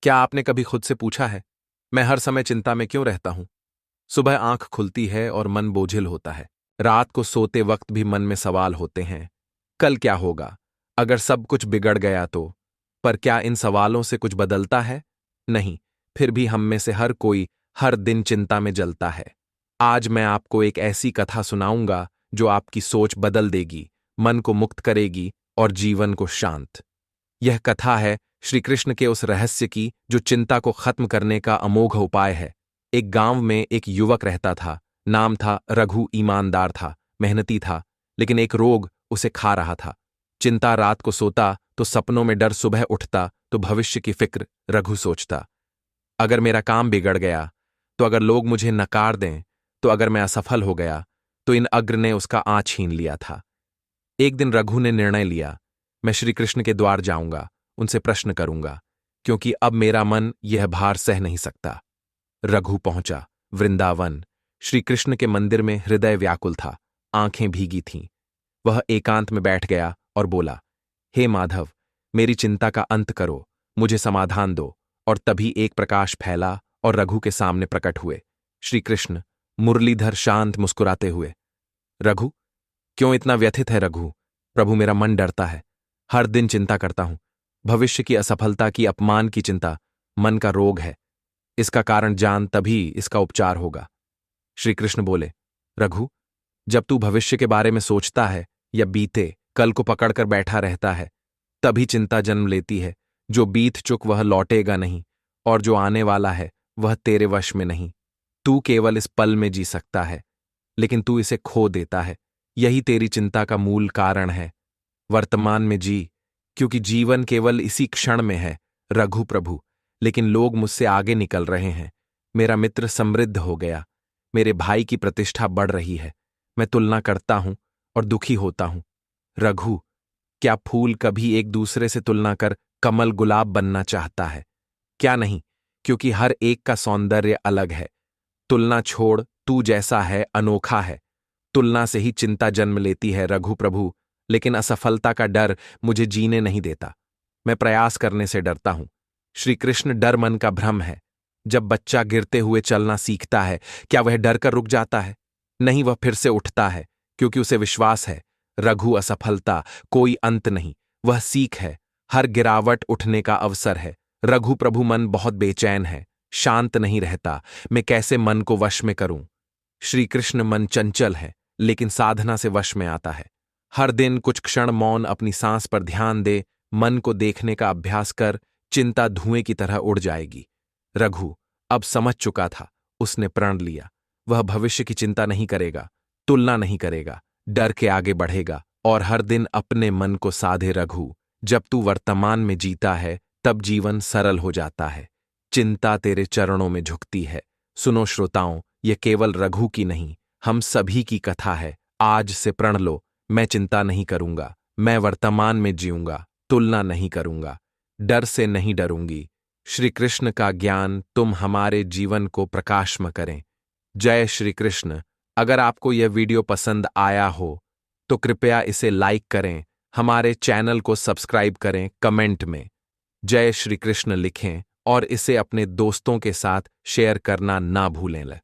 क्या आपने कभी खुद से पूछा है, मैं हर समय चिंता में क्यों रहता हूं? सुबह आंख खुलती है और मन बोझिल होता है। रात को सोते वक्त भी मन में सवाल होते हैं। कल क्या होगा? अगर सब कुछ बिगड़ गया तो? पर क्या इन सवालों से कुछ बदलता है? नहीं। फिर भी हम में से हर कोई हर दिन चिंता में जलता है। आज मैं आपको एक ऐसी कथा सुनाऊंगा जो आपकी सोच बदल देगी, मन को मुक्त करेगी और जीवन को शांत। यह कथा है श्री कृष्ण के उस रहस्य की जो चिंता को खत्म करने का अमोघ उपाय है। एक गांव में एक युवक रहता था। नाम था रघु। ईमानदार था, मेहनती था, लेकिन एक रोग उसे खा रहा था। चिंता, रात को सोता तो सपनों में डर, सुबह उठता तो भविष्य की फिक्र। रघु सोचता, अगर मेरा काम बिगड़ गया तो, अगर लोग मुझे नकार दें तो, अगर मैं असफल हो गया तो इन अग्र ने उसका आँच छीन लिया था। एक दिन रघु ने निर्णय लिया, मैं श्री कृष्ण के द्वार जाऊंगा, उनसे प्रश्न करूंगा, क्योंकि अब मेरा मन यह भार सह नहीं सकता। रघु पहुंचा वृंदावन। श्री कृष्ण के मंदिर में हृदय व्याकुल था, आंखें भीगी थीं। वह एकांत में बैठ गया और बोला, हे माधव, मेरी चिंता का अंत करो, मुझे समाधान दो। और तभी एक प्रकाश फैला और रघु के सामने प्रकट हुए। श्री कृष्ण मुरलीधर, शांत, मुस्कुराते हुए। रघु, क्यों इतना व्यथित है? रघु, प्रभु, मेरा मन डरता है, हर दिन चिंता करता हूं। भविष्य की असफलता की, अपमान की चिंता मन का रोग है। इसका कारण जान, तभी इसका उपचार होगा। श्री कृष्ण बोले, रघु, जब तू भविष्य के बारे में सोचता है या बीते कल को पकड़कर बैठा रहता है, तभी चिंता जन्म लेती है। जो बीत चुक वह लौटेगा नहीं, और जो आने वाला है वह तेरे वश में नहीं। तू केवल इस पल में जी सकता है, लेकिन तू इसे खो देता है। यही तेरी चिंता का मूल कारण है। वर्तमान में जी, क्योंकि जीवन केवल इसी क्षण में है। रघु प्रभु, लेकिन लोग मुझसे आगे निकल रहे हैं। मेरा मित्र समृद्ध हो गया, मेरे भाई की प्रतिष्ठा बढ़ रही है। मैं तुलना करता हूं और दुखी होता हूं। रघु, क्या फूल कभी एक दूसरे से तुलना कर कमल, गुलाब बनना चाहता है? क्या नहीं, क्योंकि हर एक का सौंदर्य अलग है। तुलना छोड़, तू जैसा है अनोखा है। तुलना से ही चिंता जन्म लेती है रघु प्रभु, लेकिन असफलता का डर मुझे जीने नहीं देता। मैं प्रयास करने से डरता हूं। श्री कृष्ण, डर मन का भ्रम है। जब बच्चा गिरते हुए चलना सीखता है, क्या वह डर कर रुक जाता है? नहीं, वह फिर से उठता है, क्योंकि उसे विश्वास है। रघु, असफलता कोई अंत नहीं, वह सीख है। हर गिरावट उठने का अवसर है। रघु प्रभु, मन बहुत बेचैन है, शांत नहीं रहता। मैं कैसे मन को वश में करूं? श्री कृष्ण, मन चंचल है, लेकिन साधना से वश में आता है। हर दिन कुछ क्षण मौन, अपनी सांस पर ध्यान दे, मन को देखने का अभ्यास कर, चिंता धुएं की तरह उड़ जाएगी। रघु अब समझ चुका था, उसने प्रण लिया। वह भविष्य की चिंता नहीं करेगा, तुलना नहीं करेगा, डर के आगे बढ़ेगा और हर दिन अपने मन को साधे। रघु, जब तू वर्तमान में जीता है, तब जीवन सरल हो जाता है। चिंता तेरे चरणों में झुकती है। सुनो श्रोताओं, यह केवल रघु की नहीं, हम सभी की कथा है। आज से प्रण लो, मैं चिंता नहीं करूंगा, मैं वर्तमान में जीऊंगा, तुलना नहीं करूंगा, डर से नहीं डरूंगी। श्री कृष्ण का ज्ञान तुम हमारे जीवन को प्रकाशमय करें। जय श्री कृष्ण। अगर आपको यह वीडियो पसंद आया हो तो कृपया इसे लाइक करें, हमारे चैनल को सब्सक्राइब करें, कमेंट में जय श्री कृष्ण लिखें और इसे अपने दोस्तों के साथ शेयर करना ना भूलें।